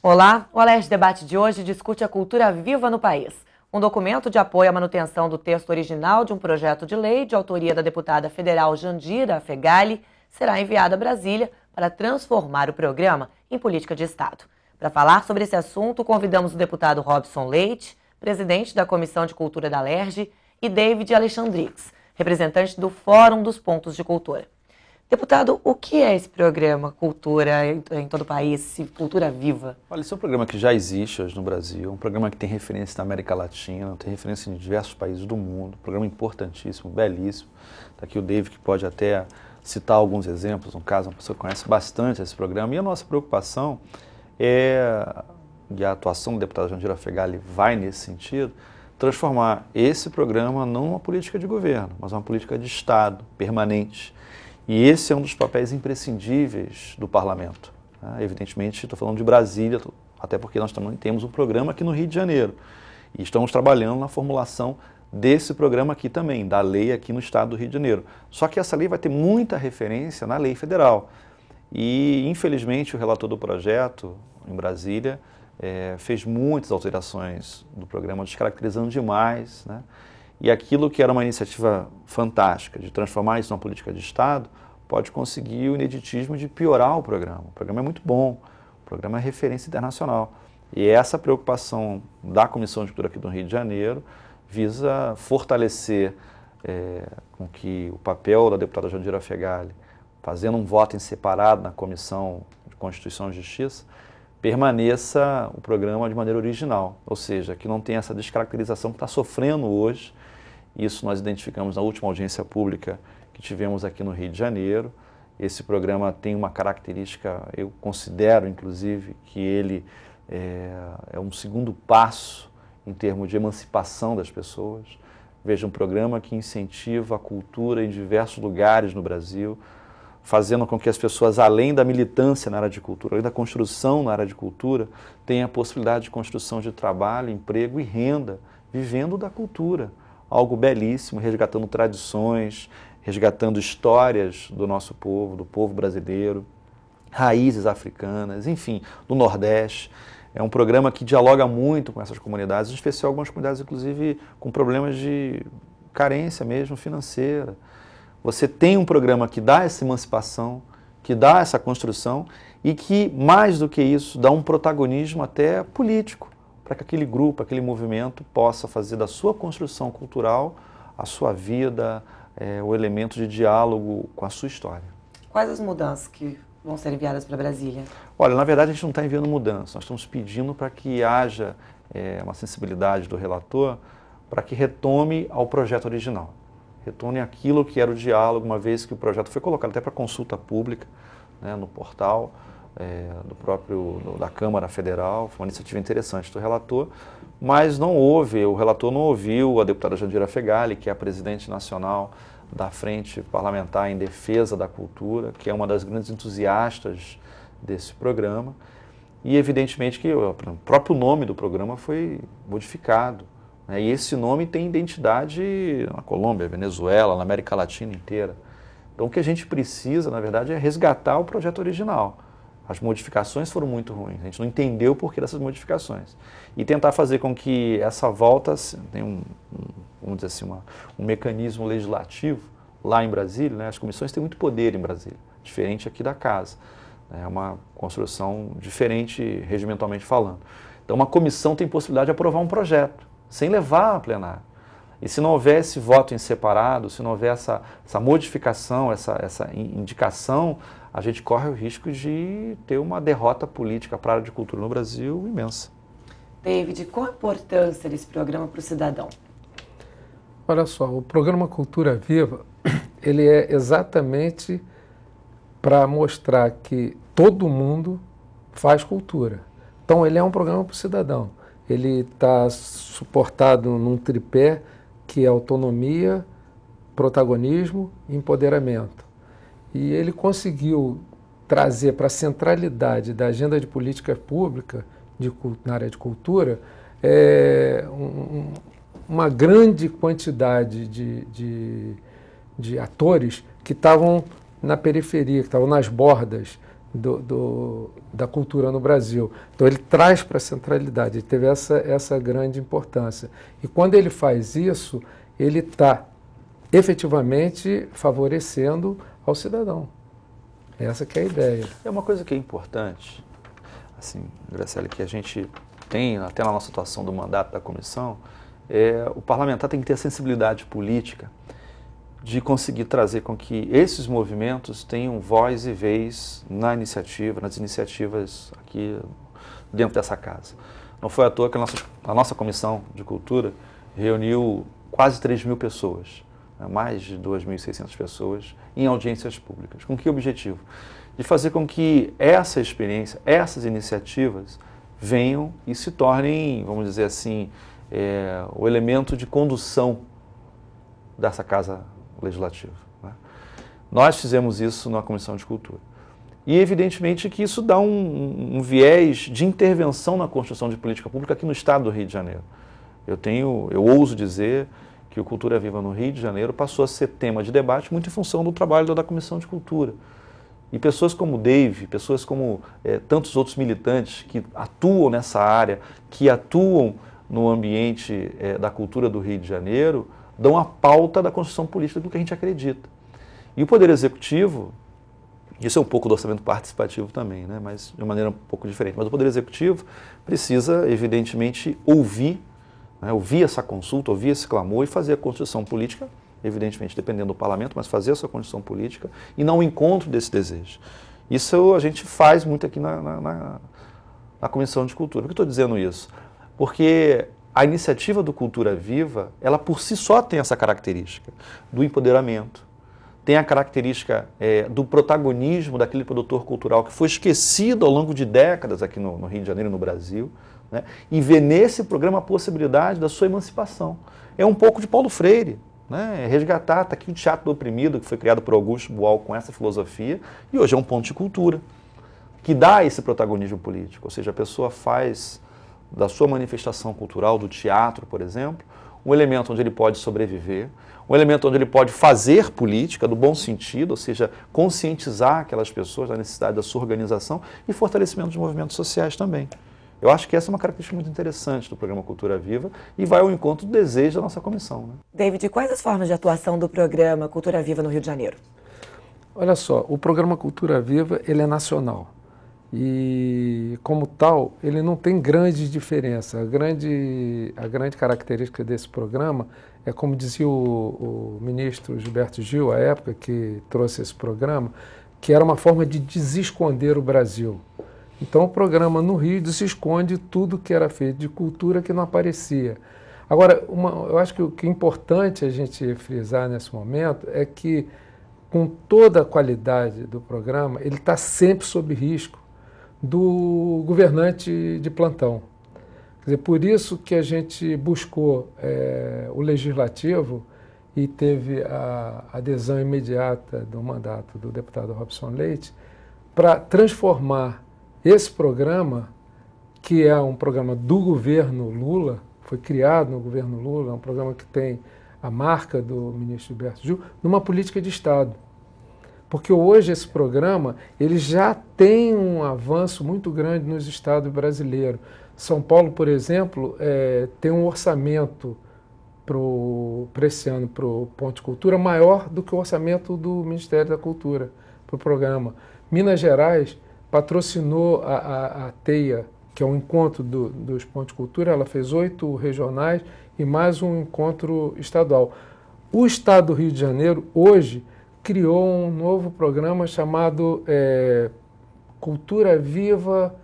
Olá, o Alerj Debate de hoje discute a cultura viva no país. Um documento de apoio à manutenção do texto original de um projeto de lei de autoria da deputada federal Jandira Fegali será enviado a Brasília para transformar o programa em política de Estado. Para falar sobre esse assunto, convidamos o deputado Robson Leite, presidente da Comissão de Cultura da Alerj, e David Alexandrix, representante do Fórum dos Pontos de Cultura. Deputado, o que é esse programa Cultura em todo o país, Cultura Viva? Olha, esse é um programa que já existe hoje no Brasil, um programa que tem referência na América Latina, tem referência em diversos países do mundo, um programa importantíssimo, belíssimo. Está aqui o David, que pode até citar alguns exemplos, um caso, uma pessoa que conhece bastante esse programa, e a nossa preocupação é, e a atuação do deputado Jandira Fegali vai nesse sentido, transformar esse programa não numa política de governo, mas uma política de Estado, permanente. E esse é um dos papéis imprescindíveis do parlamento. Evidentemente, estou falando de Brasília, até porque nós também temos um programa aqui no Rio de Janeiro. E estamos trabalhando na formulação desse programa aqui também, da lei aqui no estado do Rio de Janeiro. Só que essa lei vai ter muita referência na lei federal. E, infelizmente, o relator do projeto, em Brasília, fez muitas alterações do programa, descaracterizando demais, né? E aquilo que era uma iniciativa fantástica, de transformar isso numa política de Estado, pode conseguir o ineditismo de piorar o programa. O programa é muito bom, o programa é referência internacional. E essa preocupação da Comissão de Cultura aqui do Rio de Janeiro visa fortalecer com que o papel da deputada Jandira Fegali, fazendo um voto em separado na Comissão de Constituição e Justiça, permaneça o programa de maneira original, ou seja, que não tenha essa descaracterização que está sofrendo hoje. Isso nós identificamos na última audiência pública que tivemos aqui no Rio de Janeiro. Esse programa tem uma característica, eu considero inclusive que ele é um segundo passo em termos de emancipação das pessoas. Veja, um programa que incentiva a cultura em diversos lugares no Brasil, fazendo com que as pessoas, além da militância na área de cultura, além da construção na área de cultura, tenham a possibilidade de construção de trabalho, emprego e renda, vivendo da cultura. Algo belíssimo, resgatando tradições, resgatando histórias do nosso povo, do povo brasileiro, raízes africanas, enfim, do Nordeste. É um programa que dialoga muito com essas comunidades, em especial algumas comunidades, inclusive, com problemas de carência mesmo financeira. Você tem um programa que dá essa emancipação, que dá essa construção e que, mais do que isso, dá um protagonismo até político, para que aquele grupo, aquele movimento possa fazer da sua construção cultural a sua vida, o elemento de diálogo com a sua história. Quais as mudanças que vão ser enviadas para Brasília? Olha, na verdade a gente não está enviando mudanças, nós estamos pedindo para que haja uma sensibilidade do relator para que retome ao projeto original. Retorne aquilo que era o diálogo, uma vez que o projeto foi colocado até para consulta pública, né, no portal da Câmara Federal. Foi uma iniciativa interessante do relator, mas o relator não ouviu a deputada Jandira Fegali, que é a presidente nacional da Frente Parlamentar em Defesa da Cultura, que é uma das grandes entusiastas desse programa, e evidentemente que o próprio nome do programa foi modificado. E esse nome tem identidade na Colômbia, Venezuela, na América Latina inteira. Então o que a gente precisa, na verdade, é resgatar o projeto original. As modificações foram muito ruins, a gente não entendeu o porquê dessas modificações. E tentar fazer com que essa volta tenha vamos dizer assim, um mecanismo legislativo lá em Brasília, né? As comissões têm muito poder em Brasília, diferente aqui da casa. É uma construção diferente regimentalmente falando. Então uma comissão tem possibilidade de aprovar um projeto, sem levar a plenário. E se não houver esse voto em separado, se não houver essa modificação, essa indicação, a gente corre o risco de ter uma derrota política para a área de cultura no Brasil imensa. David, qual a importância desse programa para o cidadão? Olha só, o programa Cultura Viva, ele é exatamente para mostrar que todo mundo faz cultura. Então ele é um programa para o cidadão. Ele está suportado num tripé que é autonomia, protagonismo e empoderamento. E ele conseguiu trazer para a centralidade da agenda de política pública na área de cultura uma grande quantidade de atores que estavam na periferia, que estavam nas bordas da cultura no Brasil. Então ele traz para a centralidade, ele teve essa grande importância. E quando ele faz isso, ele está efetivamente favorecendo ao cidadão. Essa que é a ideia. É uma coisa que é importante, assim, Graciela, que a gente tem, até na nossa atuação do mandato da comissão, o parlamentar tem que ter a sensibilidade política de conseguir trazer com que esses movimentos tenham voz e vez na iniciativa, nas iniciativas aqui dentro dessa casa. Não foi à toa que a nossa Comissão de Cultura reuniu quase 3.000 pessoas, né, mais de 2.600 pessoas, em audiências públicas. Com que objetivo? De fazer com que essa experiência, essas iniciativas venham e se tornem, vamos dizer assim, o elemento de condução dessa casa legislativa, né? Nós fizemos isso na Comissão de Cultura. E evidentemente que isso dá um viés de intervenção na construção de política pública aqui no estado do Rio de Janeiro. Eu ouso dizer que o Cultura Viva no Rio de Janeiro passou a ser tema de debate muito em função do trabalho da Comissão de Cultura. E pessoas como o Dave, pessoas como tantos outros militantes que atuam nessa área, que atuam no ambiente da cultura do Rio de Janeiro, dão a pauta da construção política do que a gente acredita. E o Poder Executivo, isso é um pouco do orçamento participativo também, né, mas de uma maneira um pouco diferente, mas o Poder Executivo precisa, evidentemente, ouvir essa consulta, ouvir esse clamor e fazer a construção política, evidentemente dependendo do parlamento, mas fazer a sua construção política e não o encontro desse desejo. Isso a gente faz muito aqui na Comissão de Cultura. Por que eu estou dizendo isso? Porque a iniciativa do Cultura Viva, ela por si só tem essa característica do empoderamento, tem a característica do protagonismo daquele produtor cultural que foi esquecido ao longo de décadas aqui no Rio de Janeiro e no Brasil, né? E vê nesse programa a possibilidade da sua emancipação. É um pouco de Paulo Freire, né? Resgatar, está aqui o Teatro do Oprimido, que foi criado por Augusto Boal com essa filosofia, e hoje é um ponto de cultura, que dá esse protagonismo político, ou seja, a pessoa faz da sua manifestação cultural, do teatro, por exemplo, um elemento onde ele pode sobreviver, um elemento onde ele pode fazer política, do bom sentido, ou seja, conscientizar aquelas pessoas da necessidade da sua organização e fortalecimento de movimentos sociais também. Eu acho que essa é uma característica muito interessante do programa Cultura Viva e vai ao encontro do desejo da nossa comissão, né? David, quais as formas de atuação do programa Cultura Viva no Rio de Janeiro? Olha só, o programa Cultura Viva, ele é nacional. E, como tal, ele não tem grande diferença. A grande característica desse programa é, como dizia o ministro Gilberto Gil, à época que trouxe esse programa, que era uma forma de desesconder o Brasil. Então, o programa no Rio desesconde tudo que era feito de cultura que não aparecia. Agora, eu acho que o que é importante a gente frisar nesse momento é que, com toda a qualidade do programa, ele está sempre sob risco do governante de plantão. Quer dizer, por isso que a gente buscou o legislativo e teve a adesão imediata do mandato do deputado Robson Leite para transformar esse programa, que é um programa do governo Lula, foi criado no governo Lula, é um programa que tem a marca do ministro Gilberto Gil, numa política de Estado. Porque hoje esse programa ele já tem um avanço muito grande nos estados brasileiros. São Paulo, por exemplo, tem um orçamento para esse ano para o Ponto de Cultura maior do que o orçamento do Ministério da Cultura para o programa. Minas Gerais patrocinou a TEIA, que é um encontro dos Pontos de Cultura, ela fez 8 regionais e mais um encontro estadual. O Estado do Rio de Janeiro, hoje, criou um novo programa chamado Cultura Viva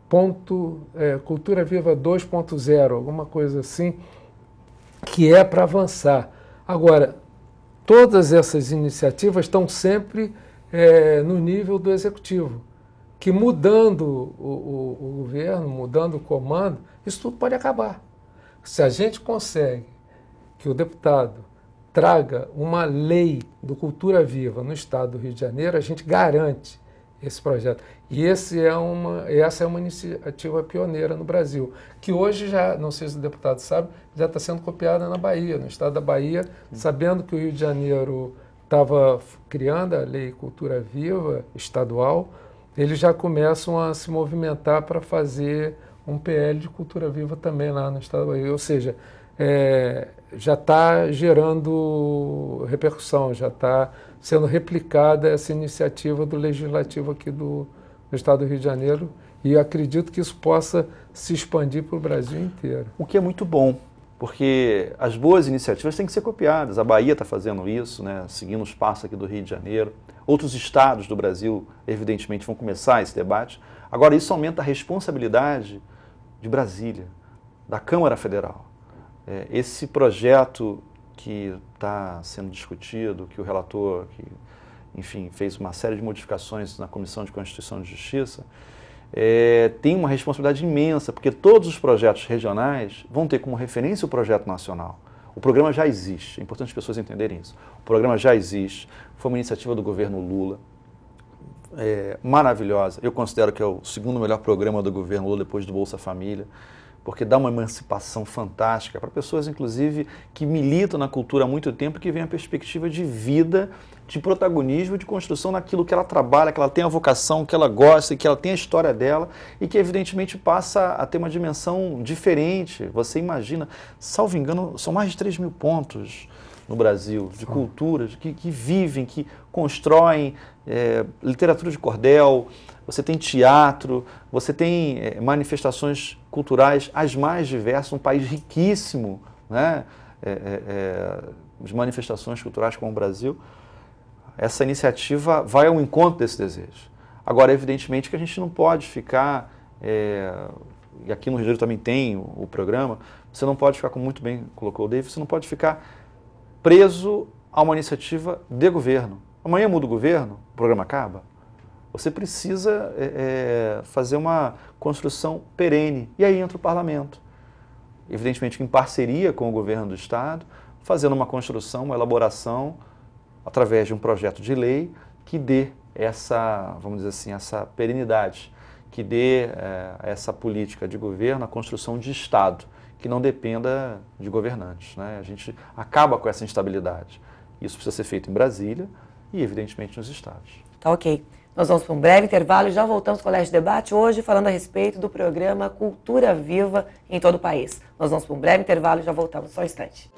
2.0, alguma coisa assim, que é para avançar. Agora, todas essas iniciativas estão sempre no nível do Executivo, que mudando o governo, mudando o comando, isso tudo pode acabar. Se a gente consegue que o deputado traga uma lei do Cultura Viva no estado do Rio de Janeiro, a gente garante esse projeto. E essa é uma iniciativa pioneira no Brasil, que hoje já, não sei se o deputado sabe, já está sendo copiada na Bahia, no estado da Bahia, sabendo que o Rio de Janeiro estava criando a Lei Cultura Viva estadual, eles já começam a se movimentar para fazer um PL de cultura viva também lá no estado da Bahia. Ou seja, já está gerando repercussão, já está sendo replicada essa iniciativa do Legislativo aqui do estado do Rio de Janeiro, e acredito que isso possa se expandir para o Brasil inteiro. O que é muito bom, porque as boas iniciativas têm que ser copiadas. A Bahia está fazendo isso, né, seguindo os passos aqui do Rio de Janeiro. Outros estados do Brasil, evidentemente, vão começar esse debate. Agora, isso aumenta a responsabilidade de Brasília, da Câmara Federal. Esse projeto que está sendo discutido, que o relator, enfim, fez uma série de modificações na Comissão de Constituição e Justiça, tem uma responsabilidade imensa, porque todos os projetos regionais vão ter como referência o projeto nacional. O programa já existe, é importante as pessoas entenderem isso. O programa já existe, foi uma iniciativa do governo Lula, maravilhosa. Eu considero que é o segundo melhor programa do governo Lula depois do Bolsa Família, porque dá uma emancipação fantástica para pessoas, inclusive, que militam na cultura há muito tempo e que vêm a perspectiva de vida, de protagonismo, de construção naquilo que ela trabalha, que ela tem a vocação, que ela gosta, que ela tem a história dela e que, evidentemente, passa a ter uma dimensão diferente. Você imagina, salvo engano, são mais de 3 mil pontos no Brasil, de culturas que vivem, que constroem literatura de cordel, você tem teatro, você tem manifestações culturais as mais diversas, um país riquíssimo, né? De manifestações culturais como o Brasil. Essa iniciativa vai ao encontro desse desejo. Agora, evidentemente que a gente não pode ficar, e aqui no Rio de Janeiro também tem o programa, você não pode ficar, como muito bem colocou o David, você não pode ficar preso a uma iniciativa de governo. Amanhã muda o governo, o programa acaba. Você precisa fazer uma construção perene. E aí entra o parlamento. Evidentemente que em parceria com o governo do estado, fazendo uma construção, uma elaboração, através de um projeto de lei que dê essa, vamos dizer assim, essa perenidade, que dê essa política de governo, a construção de estado, que não dependa de governantes, né? A gente acaba com essa instabilidade. Isso precisa ser feito em Brasília e, evidentemente, nos estados. Tá ok. Nós vamos para um breve intervalo e já voltamos com o Colégio Debate, hoje falando a respeito do programa Cultura Viva em todo o país. Nós vamos para um breve intervalo e já voltamos, só um instante.